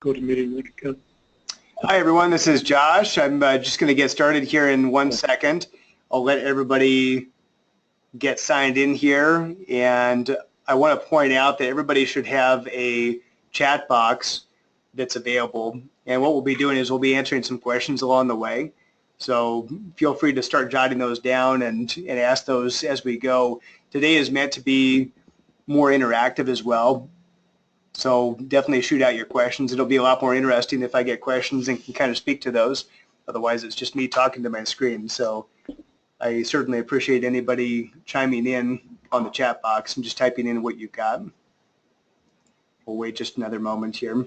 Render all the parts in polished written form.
go to meeting link again. Hi everyone, this is Josh. I'm just going to get started here in 1 second. I'll let everybody get signed in here, and I want to point out that everybody should have a chat box that's available, and what we'll be doing is we'll be answering some questions along the way. So feel free to start jotting those down and ask those as we go. Today is meant to be more interactive as well. So definitely shoot out your questions. It'll be a lot more interesting if I get questions and can kind of speak to those. Otherwise, it's just me talking to my screen. So I certainly appreciate anybody chiming in on the chat box and just typing in what you've got. We'll wait just another moment here.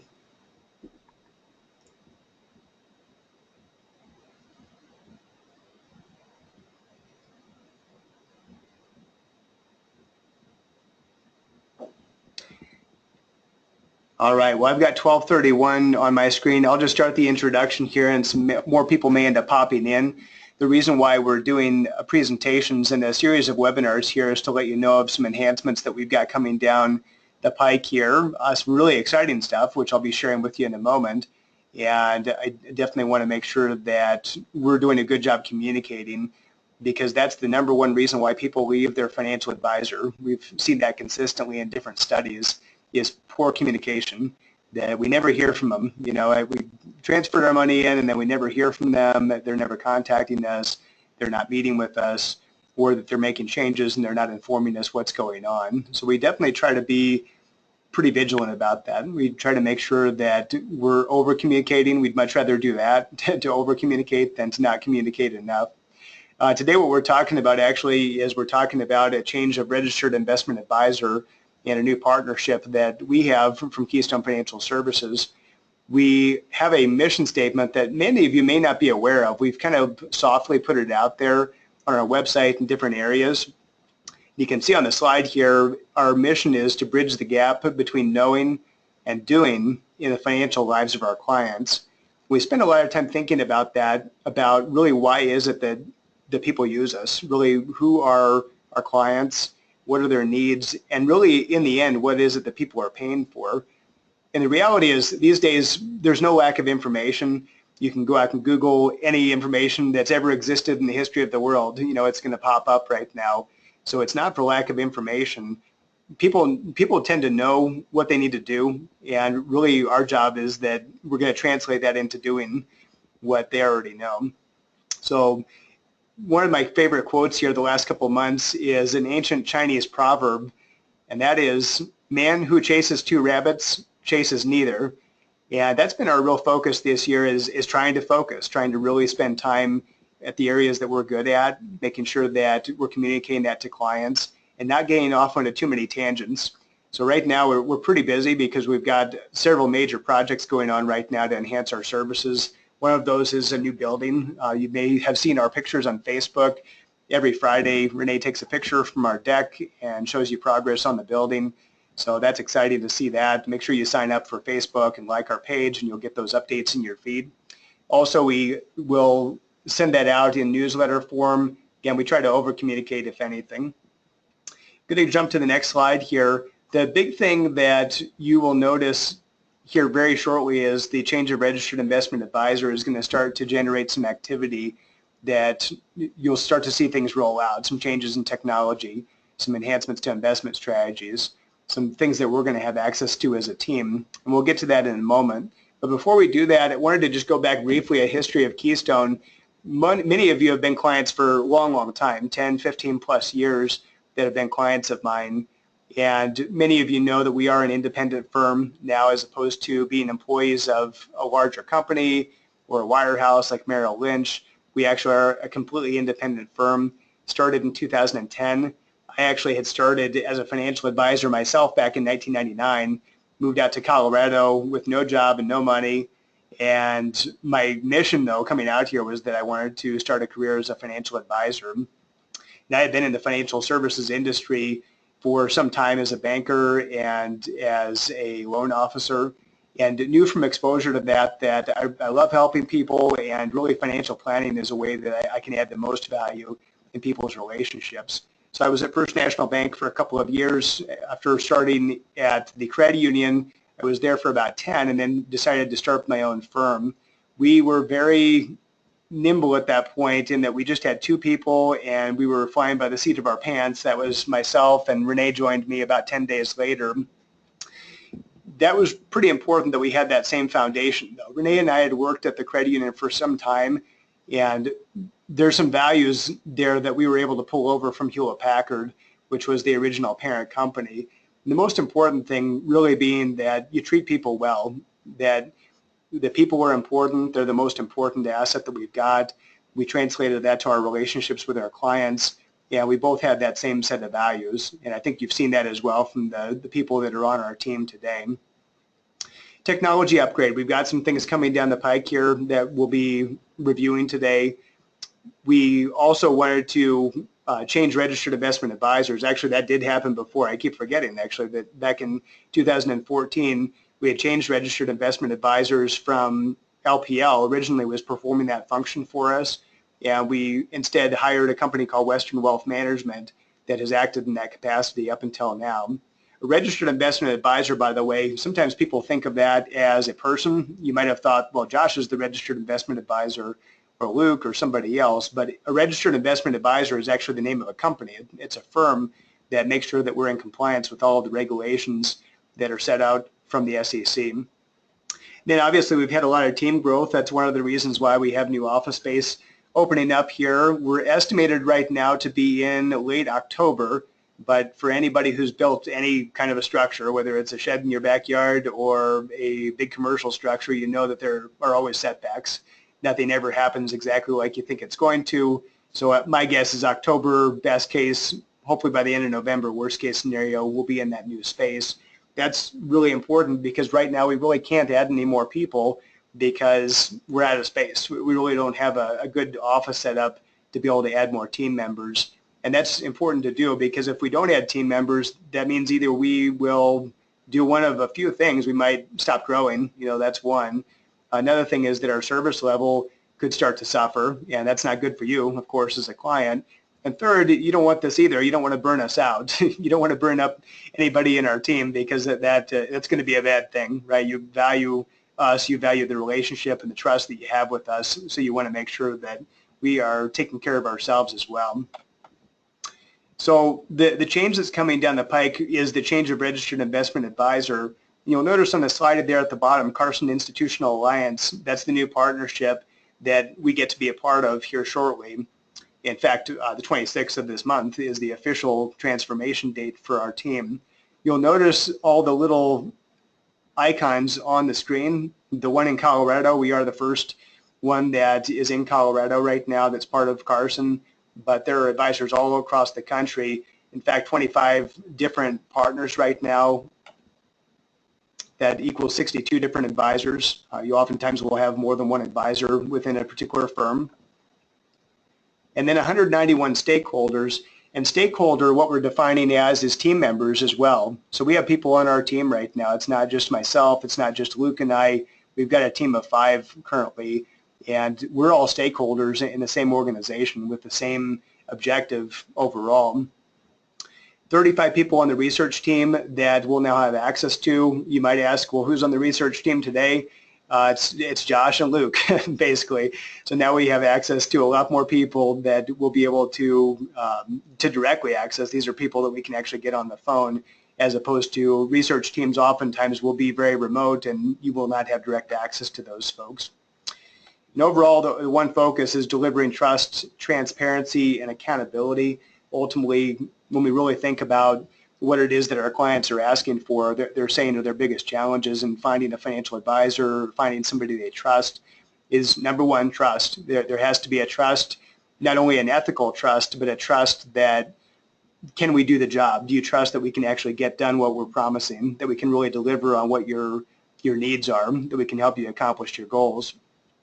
All right, well, I've got 12:31 on my screen. I'll just start the introduction here, and some more people may end up popping in. The reason why we're doing presentations and a series of webinars here is to let you know of some enhancements that we've got coming down the pike here. Some really exciting stuff, which I'll be sharing with you in a moment. And I definitely want to make sure that we're doing a good job communicating, because that's the #1 reason why people leave their financial advisor. We've seen that consistently in different studies, is poor communication, that we never hear from them. You know, we transferred our money in and then we never hear from them, that they're never contacting us, they're not meeting with us, or that they're making changes and they're not informing us what's going on. So we definitely try to be pretty vigilant about that. We try to make sure that we're over communicating. We'd much rather do that, to over communicate, than to not communicate enough. Today what we're talking about actually is we're talking about a change of registered investment advisor and a new partnership that we have from Keystone Financial Services. We have a mission statement that many of you may not be aware of. We've kind of softly put it out there on our website in different areas. You can see on the slide here, our mission is to bridge the gap between knowing and doing in the financial lives of our clients. We spend a lot of time thinking about that, about really why is it that people use us, really who are our clients, what are their needs, and really in the end, what is it that people are paying for. And the reality is these days there's no lack of information. You can go out and Google any information that's ever existed in the history of the world. You know, it's going to pop up right now. So it's not for lack of information. People tend to know what they need to do, and really our job is that we're going to translate that into doing what they already know. So one of my favorite quotes here the last couple of months is an ancient Chinese proverb, and that is, "Man who chases 2 rabbits chases neither." And that's been our real focus this year, is trying to focus, trying to really spend time at the areas that we're good at, making sure that we're communicating that to clients and not getting off onto too many tangents. So right now we're pretty busy because we've got several major projects going on right now to enhance our services. One of those is a new building. You may have seen our pictures on Facebook. Every Friday, Renee takes a picture from our deck and shows you progress on the building. So that's exciting to see that. Make sure you sign up for Facebook and like our page, and you'll get those updates in your feed. Also, we will send that out in newsletter form. Again, we try to over-communicate if anything. I'm going to jump to the next slide here. The big thing that you will notice here very shortly is the change of registered investment advisor is going to start to generate some activity that you'll start to see things roll out, some changes in technology, some enhancements to investment strategies, some things that we're going to have access to as a team, and we'll get to that in a moment. But before we do that, I wanted to just go back briefly a history of Keystone. Many of you have been clients for a long time, 10, 15 plus years that have been clients of mine. And many of you know that we are an independent firm now, as opposed to being employees of a larger company or a wirehouse like Merrill Lynch. We actually are a completely independent firm, started in 2010. I actually had started as a financial advisor myself back in 1999, moved out to Colorado with no job and no money. And my mission, though, coming out here was that I wanted to start a career as a financial advisor. And I had been in the financial services industry for some time as a banker and as a loan officer, and knew from exposure to that I love helping people, and really financial planning is a way that I can add the most value in people's relationships. So I was at First National Bank for a couple of years. After starting at the credit union, I was there for about 10 and then decided to start my own firm. We were very nimble at that point in that we just had 2 people and we were flying by the seat of our pants. That was myself, and Renee joined me about 10 days later. That was pretty important that we had that same foundation, though. Renee and I had worked at the credit union for some time, and there's some values there that we were able to pull over from Hewlett-Packard, which was the original parent company. And the most important thing really being that you treat people well, that the people are important. They're the most important asset that we've got. We translated that to our relationships with our clients, and we both had that same set of values. And I think you've seen that as well from the people that are on our team today. Technology upgrade. We've got some things coming down the pike here that we'll be reviewing today. We also wanted to change registered investment advisors. Actually, that did happen before. I keep forgetting, actually, that back in 2014, we had changed registered investment advisors from LPL, originally was performing that function for us, and we instead hired a company called Western Wealth Management that has acted in that capacity up until now. A registered investment advisor, by the way, sometimes people think of that as a person. You might have thought, well, Josh is the registered investment advisor, or Luke, or somebody else, but a registered investment advisor is actually the name of a company. It's a firm that makes sure that we're in compliance with all of the regulations that are set out from the SEC. Then obviously we've had a lot of team growth. That's one of the reasons why we have new office space opening up here. We're estimated right now to be in late October, but for anybody who's built any kind of a structure, whether it's a shed in your backyard or a big commercial structure, you know that there are always setbacks. Nothing ever happens exactly like you think it's going to. So my guess is October, best case, hopefully by the end of November, worst case scenario, we'll be in that new space. That's really important because right now we really can't add any more people because we're out of space. We really don't have a good office set up to be able to add more team members. And that's important to do because if we don't add team members, that means either we will do one of a few things. We might stop growing, that's one. Another thing is that our service level could start to suffer, and that's not good for you, of course, as a client. And third, you don't want this either. You don't want to burn us out. You don't want to burn up anybody in our team because that's going to be a bad thing, right? You value us, you value the relationship and the trust that you have with us, so you want to make sure that we are taking care of ourselves as well. So the change that's coming down the pike is the change of registered investment advisor. You'll notice on the slide there at the bottom, Carson Institutional Alliance, that's the new partnership that we get to be a part of here shortly. In fact, the 26th of this month is the official transformation date for our team. You'll notice all the little icons on the screen. The one in Colorado, we are the first one that is in Colorado right now that's part of Carson, but there are advisors all across the country. In fact, 25 different partners right now. That equals 62 different advisors. You oftentimes will have more than one advisor within a particular firm. And then 191 stakeholders. And stakeholder, what we're defining as is team members as well. So we have people on our team right now. It's not just myself. It's not just Luke and I. We've got a team of 5 currently. And we're all stakeholders in the same organization with the same objective overall. 35 people on the research team that we'll now have access to. You might ask, well, who's on the research team today? It's Josh and Luke, basically. So now we have access to a lot more people that we'll be able to directly access. These are people that we can actually get on the phone, as opposed to research teams oftentimes will be very remote and you will not have direct access to those folks. And overall, the one focus is delivering trust, transparency, and accountability. Ultimately, when we really think about what it is that our clients are asking for, they're saying are their biggest challenges in finding a financial advisor, finding somebody they trust, is number one, trust. There has to be a trust, not only an ethical trust, but a trust that can we do the job? Do you trust that we can actually get done what we're promising, that we can really deliver on what your needs are, that we can help you accomplish your goals?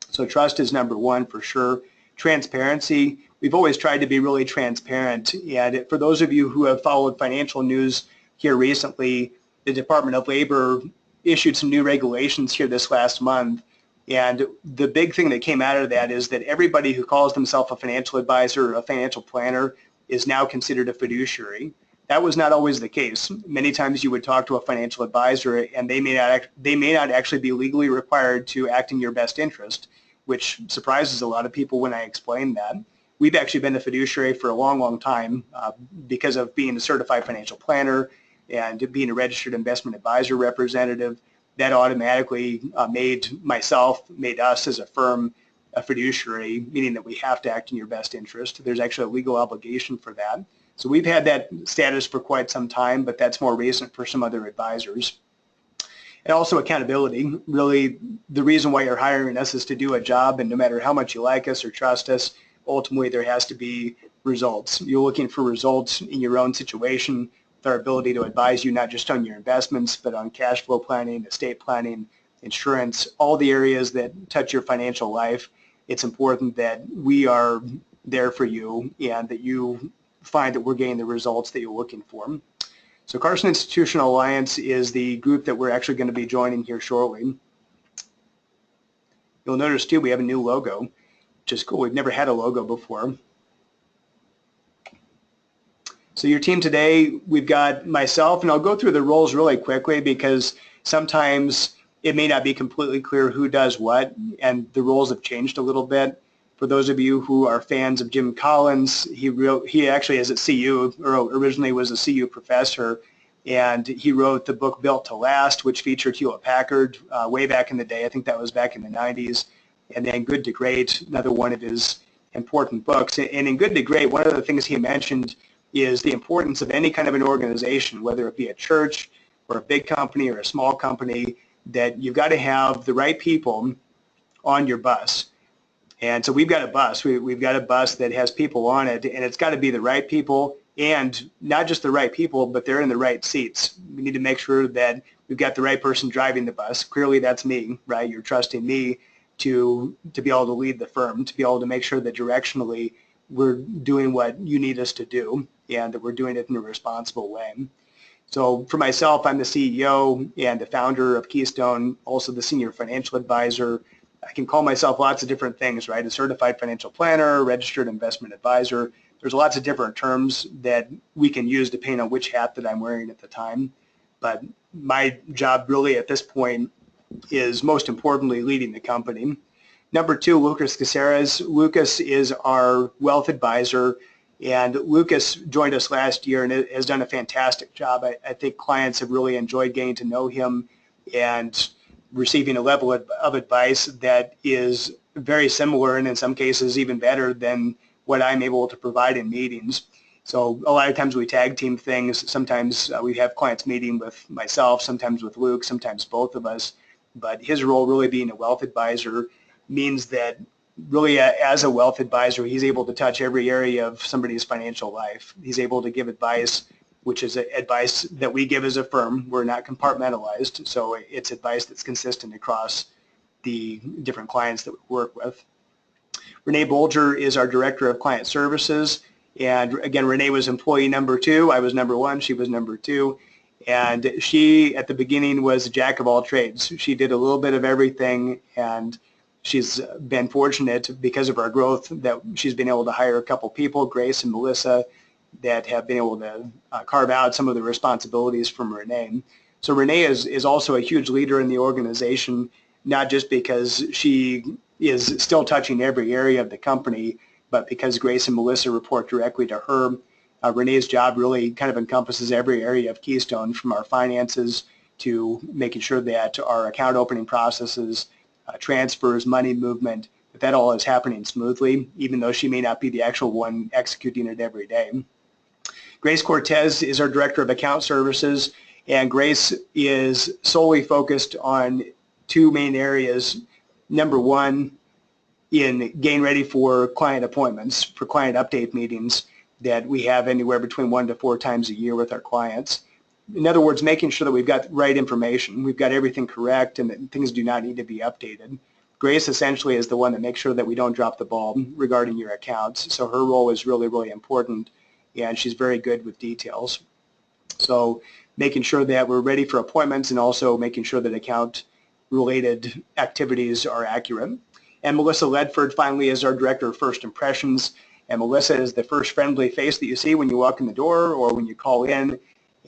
So trust is number one for sure. Transparency. We've always tried to be really transparent, and for those of you who have followed financial news here recently, the Department of Labor issued some new regulations here this last month, and the big thing that came out of that is that everybody who calls themselves a financial advisor or a financial planner is now considered a fiduciary. That was not always the case. Many times you would talk to a financial advisor and they may not actually be legally required to act in your best interest, which surprises a lot of people when I explain that. We've actually been a fiduciary for a long, long time because of being a certified financial planner and being a registered investment advisor representative. That automatically made us as a firm a fiduciary, meaning that we have to act in your best interest. There's actually a legal obligation for that. So we've had that status for quite some time, but that's more recent for some other advisors. And also accountability. Really, the reason why you're hiring us is to do a job, and no matter how much you like us or trust us, ultimately there has to be results. You're looking for results in your own situation with our ability to advise you not just on your investments, but on cash flow planning, estate planning, insurance, all the areas that touch your financial life. It's important that we are there for you and that you find that we're getting the results that you're looking for. So Carson Institutional Alliance is the group that we're actually going to be joining here shortly. You'll notice too we have a new logo, which is cool. We've never had a logo before. So your team today, we've got myself, and I'll go through the roles really quickly because sometimes it may not be completely clear who does what, and the roles have changed a little bit. For those of you who are fans of Jim Collins, he actually is at CU, or originally was a CU professor, and he wrote the book Built to Last, which featured Hewlett-Packard way back in the day. I think that was back in the 90s. And then Good to Great, another one of his important books. And in Good to Great, one of the things he mentioned is the importance of any kind of an organization, whether it be a church or a big company or a small company, that you've got to have the right people on your bus. And so we've got a bus. We've got a bus that has people on it, and it's got to be the right people, and not just the right people, but they're in the right seats. We need to make sure that we've got the right person driving the bus. Clearly that's me, right? You're trusting me to be able to lead the firm, to be able to make sure that directionally we're doing what you need us to do and that we're doing it in a responsible way. So for myself, I'm the CEO and the founder of Keystone, also the senior financial advisor. I can call myself lots of different things, right? A certified financial planner, registered investment advisor. There's lots of different terms that we can use depending on which hat that I'm wearing at the time. But my job really at this point is most importantly leading the company. Number two, Lucas Caceres. Lucas is our wealth advisor, and Lucas joined us last year and has done a fantastic job. I think clients have really enjoyed getting to know him and receiving a level of advice that is very similar and in some cases even better than what I'm able to provide in meetings. So a lot of times we tag team things. Sometimes we have clients meeting with myself, sometimes with Luke, sometimes both of us. But his role really being a wealth advisor means that really as a wealth advisor, he's able to touch every area of somebody's financial life. He's able to give advice, which is advice that we give as a firm. We're not compartmentalized, so it's advice that's consistent across the different clients that we work with. Renee Bolger is our Director of Client Services, and again, Renee was employee number 2. I was number 1, she was number 2, and she at the beginning was a jack of all trades. She did a little bit of everything, and she's been fortunate because of our growth that she's been able to hire a couple people, Grace and Melissa, that have been able to carve out some of the responsibilities from Renee. So Renee is also a huge leader in the organization, not just because she is still touching every area of the company, but because Grace and Melissa report directly to her. Renee's job really kind of encompasses every area of Keystone, from our finances to making sure that our account opening processes, transfers, money movement, that all is happening smoothly, even though she may not be the actual one executing it every day. Grace Cortez is our Director of Account Services, and Grace is solely focused on 2 main areas. Number 1, in getting ready for client appointments, for client update meetings that we have anywhere between 1 to 4 times a year with our clients. In other words, making sure that we've got the right information, we've got everything correct, and that things do not need to be updated. Grace essentially is the one that makes sure that we don't drop the ball regarding your accounts, so her role is really, really important, and she's very good with details. So making sure that we're ready for appointments and also making sure that account-related activities are accurate. And Melissa Ledford finally is our Director of First Impressions, And Melissa is the first friendly face that you see when you walk in the door or when you call in.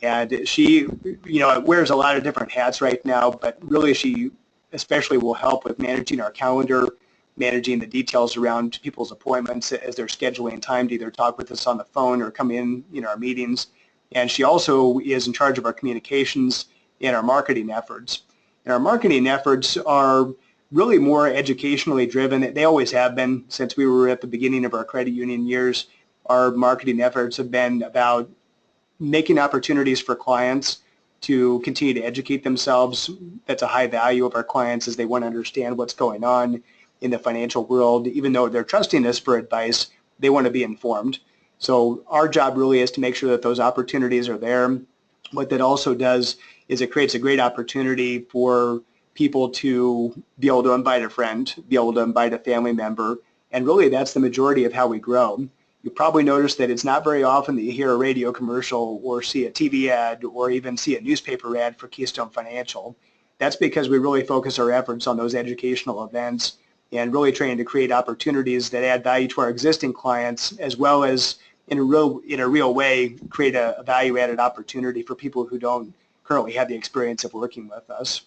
And she, wears a lot of different hats right now, but really she especially will help with managing our calendar, managing the details around people's appointments as they're scheduling time to either talk with us on the phone or come in, our meetings. And she also is in charge of our communications and our marketing efforts. And our marketing efforts are really more educationally driven. They always have been since we were at the beginning of our credit union years. Our marketing efforts have been about making opportunities for clients to continue to educate themselves. That's a high value of our clients, as they want to understand what's going on in the financial world. Even though they're trusting us for advice, they want to be informed. So our job really is to make sure that those opportunities are there. What that also does is it creates a great opportunity for people to be able to invite a friend, be able to invite a family member, and really that's the majority of how we grow. You probably noticed that it's not very often that you hear a radio commercial or see a TV ad or even see a newspaper ad for Keystone Financial. That's because we really focus our efforts on those educational events and really trying to create opportunities that add value to our existing clients, as well as in a real way create a value-added opportunity for people who don't currently have the experience of working with us.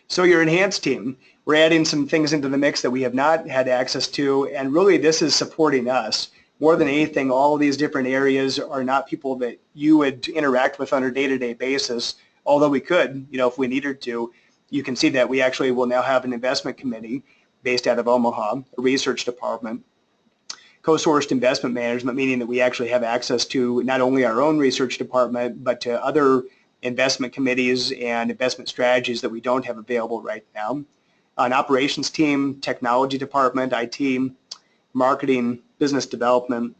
So your enhanced team, we're adding some things into the mix that we have not had access to, and really this is supporting us. More than anything, all of these different areas are not people that you would interact with on a day-to-day basis, although we could, if we needed to. You can see that we actually will now have an investment committee based out of Omaha, a research department, co-sourced investment management, meaning that we actually have access to not only our own research department, but to other investment committees and investment strategies that we don't have available right now. An operations team, technology department, IT, marketing, business development,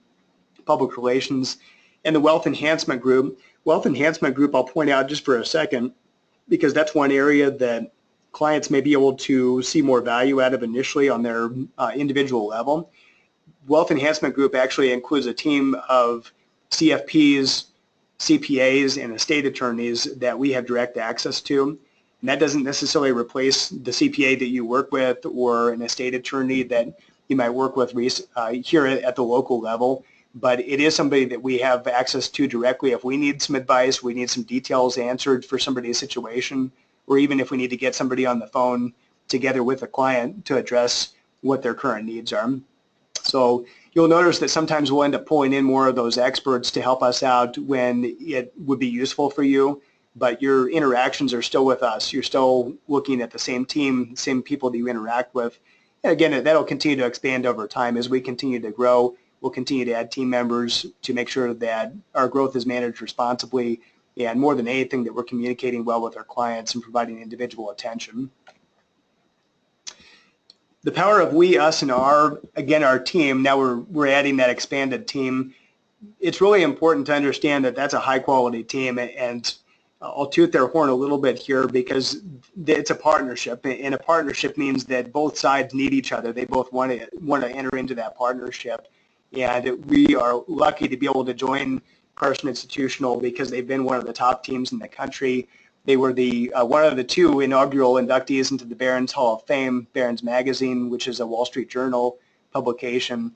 public relations, and the wealth enhancement group. Wealth enhancement group I'll point out just for a second, because that's one area that clients may be able to see more value out of initially on their individual level. Wealth enhancement group actually includes a team of CFPs, CPAs, and estate attorneys that we have direct access to. And that doesn't necessarily replace the CPA that you work with or an estate attorney that you might work with here at the local level, but it is somebody that we have access to directly if we need some advice, we need some details answered for somebody's situation, or even if we need to get somebody on the phone together with a client to address what their current needs are. So you'll notice that sometimes we'll end up pulling in more of those experts to help us out when it would be useful for you, but your interactions are still with us. You're still looking at the same team, same people that you interact with. And again, that'll continue to expand over time as we continue to grow. We'll continue to add team members to make sure that our growth is managed responsibly, and more than anything, that we're communicating well with our clients and providing individual attention. The power of we, us, and our team, now we're adding that expanded team. It's really important to understand that that's a high quality team, and I'll toot their horn a little bit here because it's a partnership, and a partnership means that both sides need each other. They both want to enter into that partnership, and we are lucky to be able to join Carson Institutional because they've been one of the top teams in the country. They were the one of the two inaugural inductees into the Barron's Hall of Fame, Barron's Magazine, which is a Wall Street Journal publication.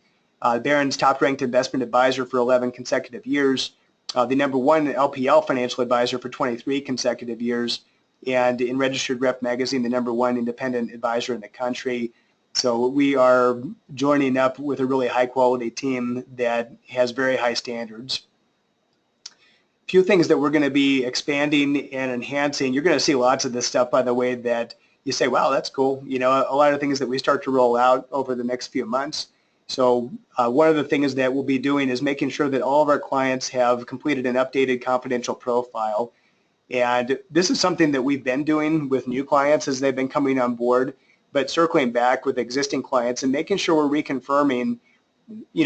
Barron's top-ranked investment advisor for 11 consecutive years, the #1 LPL financial advisor for 23 consecutive years, and in Registered Rep Magazine, the #1 independent advisor in the country. So we are joining up with a really high-quality team that has very high standards. Few things that we're going to be expanding and enhancing. You're going to see lots of this stuff, by the way, that you say, wow, that's cool. A lot of things that we start to roll out over the next few months. So one of the things that we'll be doing is making sure that all of our clients have completed an updated confidential profile. And this is something that we've been doing with new clients as they've been coming on board, but circling back with existing clients and making sure we're reconfirming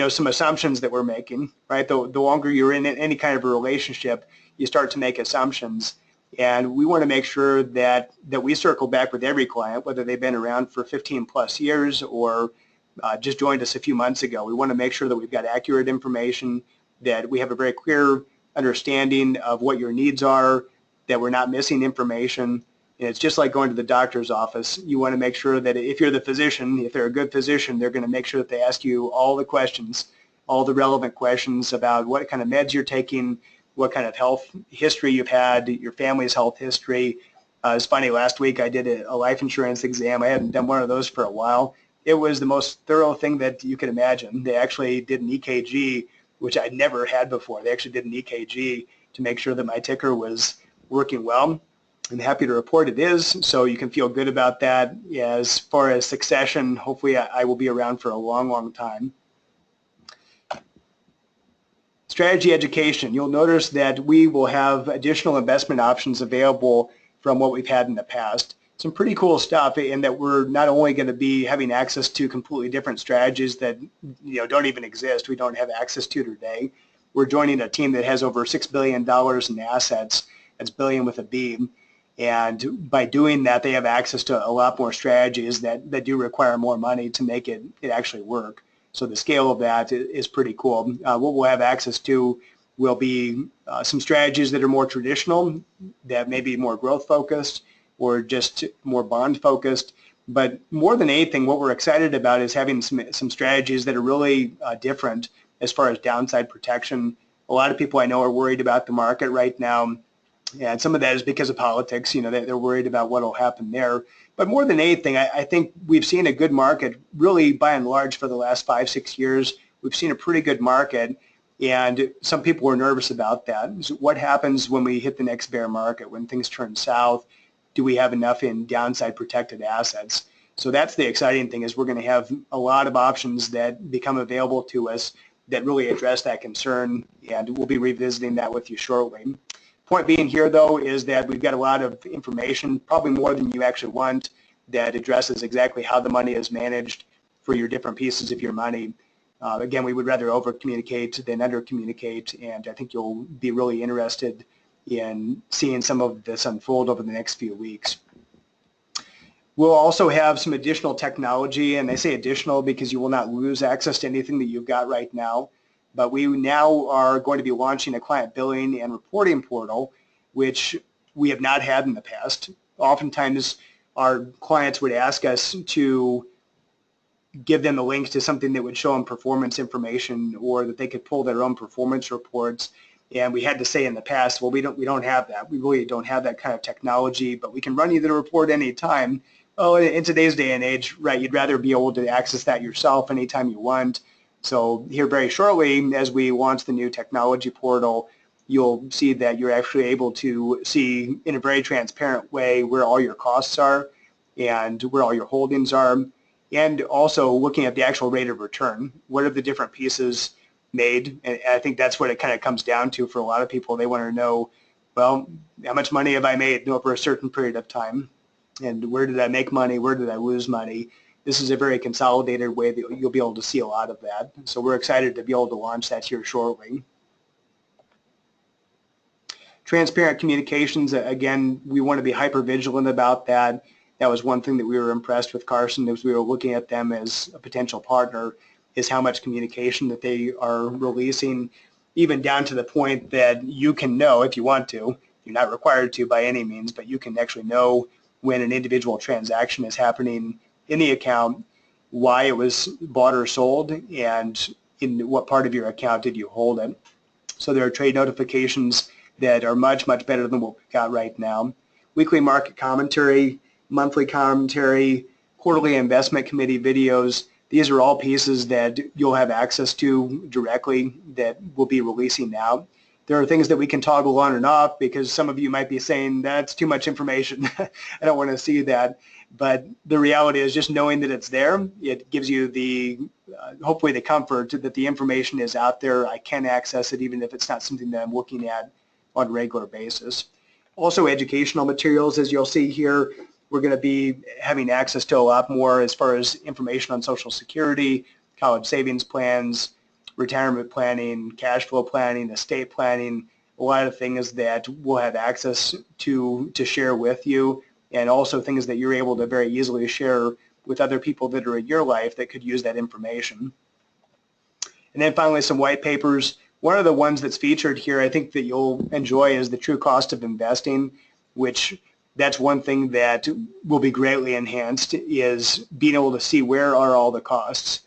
some assumptions that we're making, right? The longer you're in any kind of a relationship, you start to make assumptions. And we want to make sure that we circle back with every client, whether they've been around for 15 plus years or just joined us a few months ago. We want to make sure that we've got accurate information, that we have a very clear understanding of what your needs are, that we're not missing information, And it's just like going to the doctor's office. You want to make sure that if you're the physician, if they're a good physician, they're going to make sure that they ask you all the questions, all the relevant questions about what kind of meds you're taking, what kind of health history you've had, your family's health history. It's funny, last week I did a life insurance exam. I hadn't done one of those for a while. It was the most thorough thing that you could imagine. They actually did an EKG, which I'd never had before. They actually did an EKG to make sure that my ticker was working well. I'm happy to report it is, so you can feel good about that. As far as succession, hopefully I will be around for a long, long time. Strategy education. You'll notice that we will have additional investment options available from what we've had in the past. Some pretty cool stuff in that we're not only going to be having access to completely different strategies that don't even exist, we don't have access to today. We're joining a team that has over $6 billion in assets. That's billion with a B. And by doing that, they have access to a lot more strategies that do require more money to make it actually work. So the scale of that is pretty cool. What we'll have access to will be some strategies that are more traditional, that may be more growth focused or just more bond focused. But more than anything, what we're excited about is having some strategies that are really different as far as downside protection. A lot of people I know are worried about the market right now. Yeah, and some of that is because of politics. They're worried about what will happen there. But more than anything, I think we've seen a good market, really by and large, for the last 5-6 years. We've seen a pretty good market, and some people were nervous about that. So what happens when we hit the next bear market, when things turn south? Do we have enough in downside protected assets? So that's the exciting thing, is we're going to have a lot of options that become available to us that really address that concern, and we'll be revisiting that with you shortly. Point being here, though, is that we've got a lot of information, probably more than you actually want, that addresses exactly how the money is managed for your different pieces of your money. Again, we would rather over-communicate than under-communicate, and I think you'll be really interested in seeing some of this unfold over the next few weeks. We'll also have some additional technology, and I say additional because you will not lose access to anything that you've got right now. But we now are going to be launching a client billing and reporting portal, which we have not had in the past. Oftentimes, our clients would ask us to give them a link to something that would show them performance information, or that they could pull their own performance reports. And we had to say in the past, well, we don't have that. We really don't have that kind of technology, but we can run you the report anytime. Oh, in today's day and age, right, you'd rather be able to access that yourself anytime you want. So here very shortly, as we launch the new technology portal, you'll see that you're actually able to see in a very transparent way where all your costs are and where all your holdings are, and also looking at the actual rate of return. What are the different pieces made? And I think that's what it kind of comes down to for a lot of people. They want to know, well, how much money have I made over a certain period of time? And where did I make money? Where did I lose money? This is a very consolidated way that you'll be able to see a lot of that. So we're excited to be able to launch that here shortly. Transparent communications, again, we want to be hyper vigilant about that. That was one thing that we were impressed with Carson as we were looking at them as a potential partner, is how much communication that they are releasing, even down to the point that you can know if you want to. You're not required to by any means, but you can actually know when an individual transaction is happening in the account, why it was bought or sold, and in what part of your account did you hold it. So there are trade notifications that are much, much better than what we've got right now. Weekly market commentary, monthly commentary, quarterly investment committee videos. These are all pieces that you'll have access to directly that we'll be releasing now. There are things that we can toggle on and off because some of you might be saying, that's too much information. I don't want to see that. But the reality is, just knowing that it's there, it gives you the hopefully the comfort that the information is out there. I can access it even if it's not something that I'm looking at on a regular basis. Also, educational materials, as you'll see here, we're going to be having access to a lot more as far as information on Social Security, college savings plans, retirement planning, cash flow planning, estate planning, a lot of things that we'll have access to share with you, and also things that you're able to very easily share with other people that are in your life that could use that information. And then finally, some white papers. One of the ones that's featured here I think that you'll enjoy is the true cost of investing, which That's one thing that will be greatly enhanced, is being able to see where are all the costs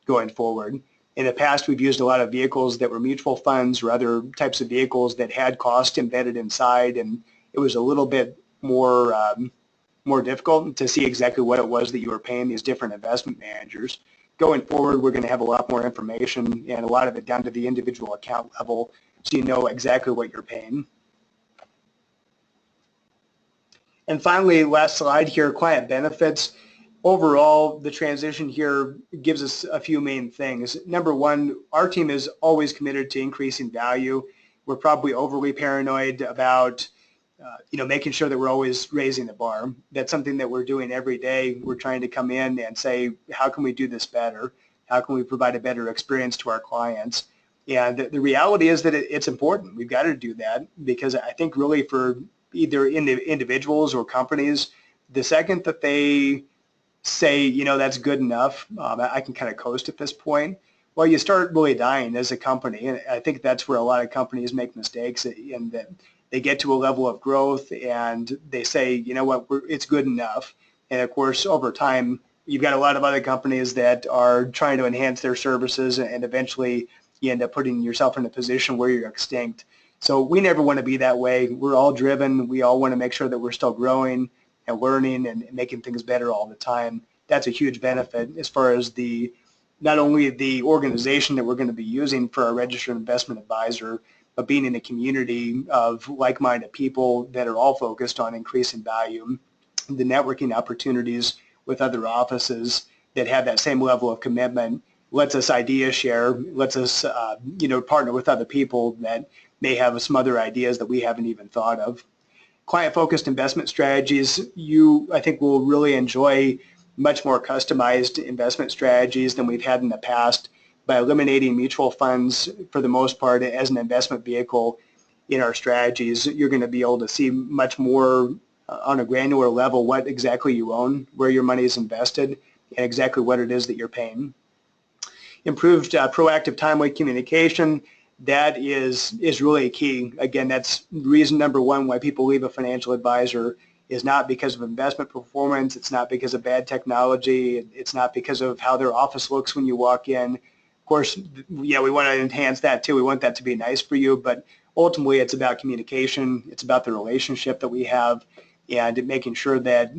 going forward. In the past, we've used a lot of vehicles that were mutual funds or other types of vehicles that had cost embedded inside, and it was a little bit more difficult to see exactly what it was that you were paying these different investment managers. Going forward, we're going to have a lot more information, and a lot of it down to the individual account level, so you know exactly what you're paying. And finally, last slide here, client benefits. Overall, the transition here gives us a few main things. Number one, our team is always committed to increasing value. We're probably overly paranoid about making sure that we're always raising the bar. That's something that we're doing every day. We're trying to come in and say, how can we do this better? How can we provide a better experience to our clients? And the reality is that it's important. We've got to do that, because I think really for either individuals or companies, the second that they say, that's good enough, I can kind of coast at this point, well, you start really dying as a company. And I think that's where a lot of companies make mistakes, in that they get to a level of growth and they say, you know what, it's good enough. And of course, over time, you've got a lot of other companies that are trying to enhance their services, and eventually you end up putting yourself in a position where you're extinct. So we never want to be that way. We're all driven. We all want to make sure that we're still growing and learning and making things better all the time. That's a huge benefit as far as not only the organization that we're going to be using for our registered investment advisor, but being in a community of like-minded people that are all focused on increasing value. The networking opportunities with other offices that have that same level of commitment lets us idea share, lets us partner with other people that may have some other ideas that we haven't even thought of. Client-focused investment strategies, I think will really enjoy much more customized investment strategies than we've had in the past. By eliminating mutual funds for the most part as an investment vehicle in our strategies, you're going to be able to see much more on a granular level what exactly you own, where your money is invested, and exactly what it is that you're paying. Improved proactive timely communication, that is really key. Again, that's reason number one why people leave a financial advisor, is not because of investment performance, it's not because of bad technology, it's not because of how their office looks when you walk in. Of course, yeah, we want to enhance that too. We want that to be nice for you, but ultimately it's about communication. It's about the relationship that we have, and making sure that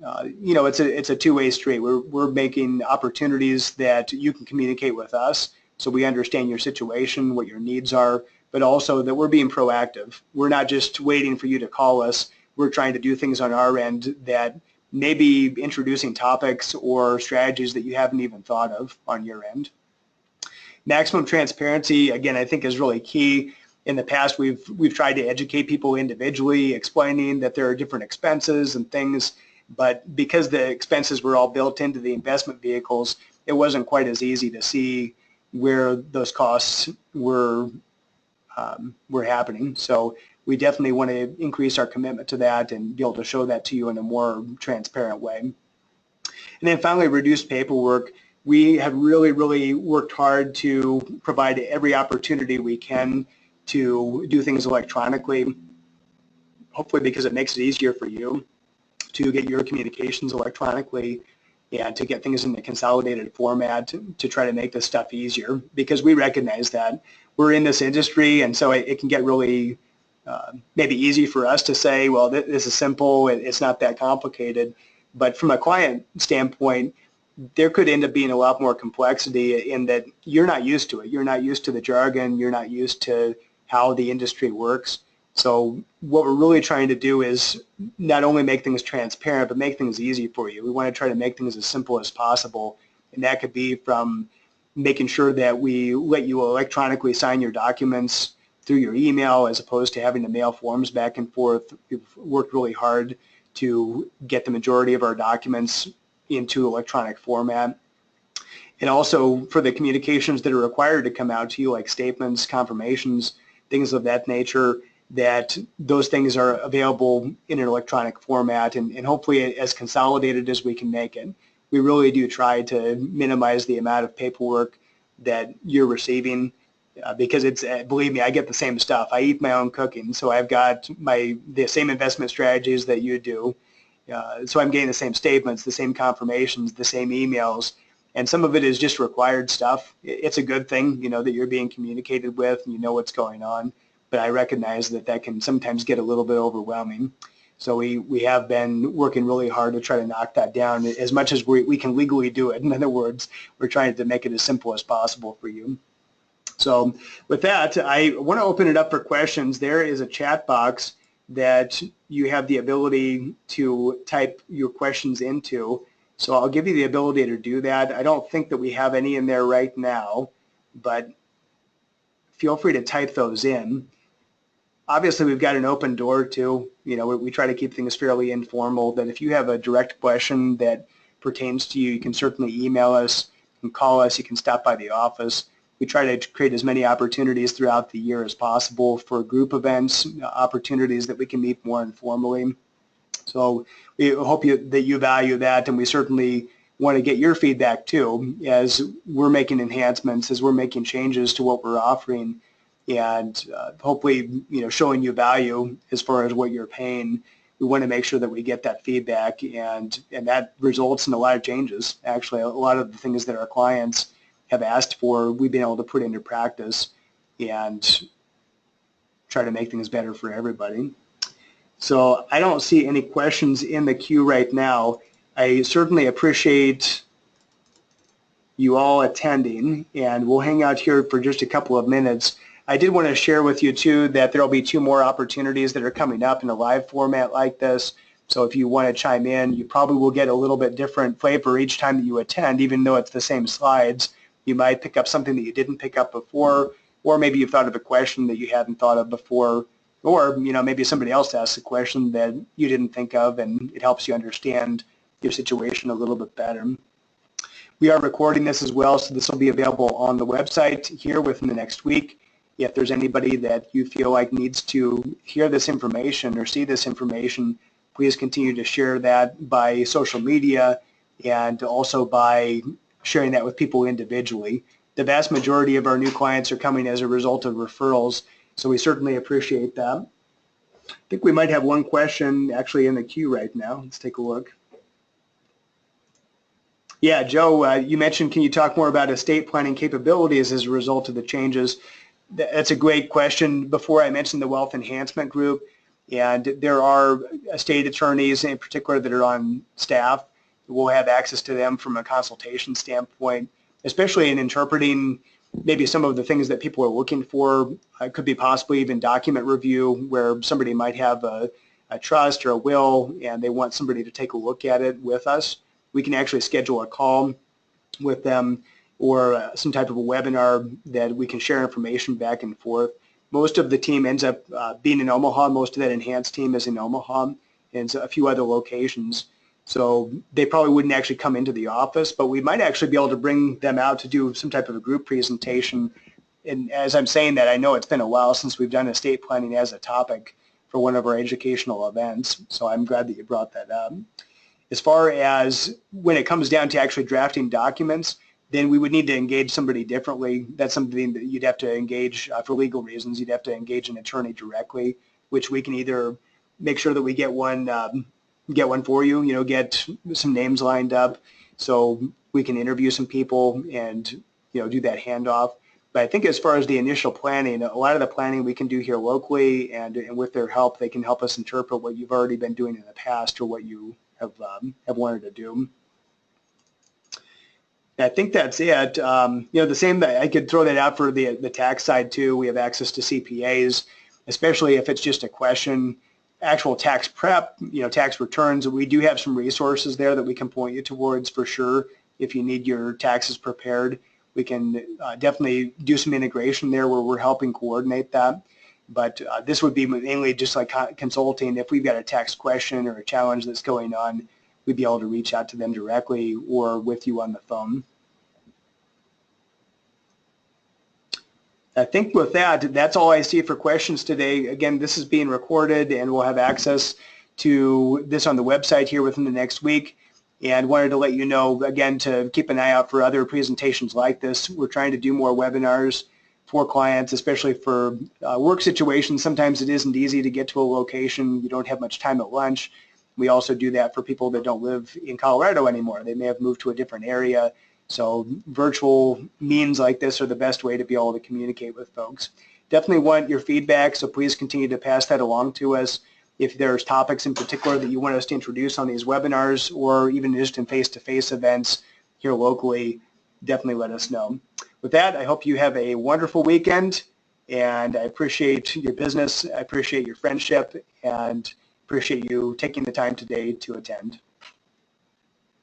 it's a two-way street. We're making opportunities that you can communicate with us, so we understand your situation, what your needs are, but also that we're being proactive. We're not just waiting for you to call us. We're trying to do things on our end that may be introducing topics or strategies that you haven't even thought of on your end. Maximum transparency, again, I think is really key. In the past, we've tried to educate people individually, explaining that there are different expenses and things, but because the expenses were all built into the investment vehicles, it wasn't quite as easy to see where those costs were happening. So we definitely want to increase our commitment to that and be able to show that to you in a more transparent way. And then finally, reduce paperwork. We have really, really worked hard to provide every opportunity we can to do things electronically, hopefully because it makes it easier for you to get your communications electronically and to get things in a consolidated format to try to make this stuff easier, because we recognize that we're in this industry, and so it can get really maybe easy for us to say, well, this is simple, it's not that complicated. But from a client standpoint, there could end up being a lot more complexity in that you're not used to it. You're not used to the jargon. You're not used to how the industry works. So what we're really trying to do is not only make things transparent, but make things easy for you. We want to try to make things as simple as possible. And that could be from making sure that we let you electronically sign your documents through your email as opposed to having to mail forms back and forth. We've worked really hard to get the majority of our documents into electronic format. And also for the communications that are required to come out to you, like statements, confirmations, things of that nature, that those things are available in an electronic format and hopefully as consolidated as we can make it. We really do try to minimize the amount of paperwork that you're receiving. because it's, believe me, I get the same stuff. I eat my own cooking, so I've got the same investment strategies that you do. So I'm getting the same statements, the same confirmations, the same emails, and some of it is just required stuff. It's a good thing, that you're being communicated with and you know what's going on, but I recognize that that can sometimes get a little bit overwhelming. So we have been working really hard to try to knock that down as much as we can legally do it. In other words, we're trying to make it as simple as possible for you. So with that, I want to open it up for questions. There is a chat box that you have the ability to type your questions into. So I'll give you the ability to do that. I don't think that we have any in there right now, but feel free to type those in. Obviously, we've got an open door too. We try to keep things fairly informal, that if you have a direct question that pertains to you, you can certainly email us, you can call us, you can stop by the office. We try to create as many opportunities throughout the year as possible for group events, opportunities that we can meet more informally. So we hope that you value that, and we certainly want to get your feedback too as we're making enhancements, as we're making changes to what we're offering, and hopefully showing you value as far as what you're paying. We want to make sure that we get that feedback, and that results in a lot of changes. Actually, a lot of the things that our clients have asked for, we've been able to put into practice and try to make things better for everybody. So I don't see any questions in the queue right now. I certainly appreciate you all attending, and we'll hang out here for just a couple of minutes. I did want to share with you too that there will be 2 more opportunities that are coming up in a live format like this. So if you want to chime in, you probably will get a little bit different flavor each time that you attend, even though it's the same slides. You might pick up something that you didn't pick up before, or maybe you've thought of a question that you hadn't thought of before, or maybe somebody else asks a question that you didn't think of, and it helps you understand your situation a little bit better. We are recording this as well, so this will be available on the website here within the next week. If there's anybody that you feel like needs to hear this information or see this information, please continue to share that by social media and also by sharing that with people individually. The vast majority of our new clients are coming as a result of referrals, so we certainly appreciate that. I think we might have one question actually in the queue right now. Let's take a look. Yeah, Joe, you mentioned, can you talk more about estate planning capabilities as a result of the changes? That's a great question. Before, I mentioned the Wealth Enhancement Group, and there are estate attorneys in particular that are on staff. We'll have access to them from a consultation standpoint, especially in interpreting maybe some of the things that people are looking for. It could be possibly even document review, where somebody might have a trust or a will and they want somebody to take a look at it with us. We can actually schedule a call with them or some type of a webinar that we can share information back and forth. Most of the team ends up being in Omaha. Most of that enhanced team is in Omaha and a few other locations. So they probably wouldn't actually come into the office, but we might actually be able to bring them out to do some type of a group presentation. And as I'm saying that, I know it's been a while since we've done estate planning as a topic for one of our educational events, so I'm glad that you brought that up. As far as when it comes down to actually drafting documents, then we would need to engage somebody differently. That's something that you'd have to engage for legal reasons. You'd have to engage an attorney directly, which we can either make sure that we get one for you, get some names lined up so we can interview some people and, do that handoff. But I think as far as the initial planning, a lot of the planning we can do here locally, and with their help, they can help us interpret what you've already been doing in the past or what you have wanted to do. I think that's it. The same, I could throw that out for the tax side too. We have access to CPAs, especially if it's just a question. Actual tax prep, tax returns, we do have some resources there that we can point you towards for sure. If you need your taxes prepared, we can definitely do some integration there where we're helping coordinate that. But this would be mainly just like consulting. If we've got a tax question or a challenge that's going on, we'd be able to reach out to them directly or with you on the phone. I think with that, that's all I see for questions today. Again, this is being recorded and we'll have access to this on the website here within the next week. And wanted to let you know, again, to keep an eye out for other presentations like this. We're trying to do more webinars. for clients, especially for work situations. Sometimes it isn't easy to get to a location. You don't have much time at lunch. We also do that for people that don't live in Colorado anymore. They may have moved to a different area. So virtual means like this are the best way to be able to communicate with folks. Definitely want your feedback, so please continue to pass that along to us. If there's topics in particular that you want us to introduce on these webinars or even just in face-to-face events here locally, definitely let us know. With that, I hope you have a wonderful weekend, and I appreciate your business, I appreciate your friendship, and appreciate you taking the time today to attend.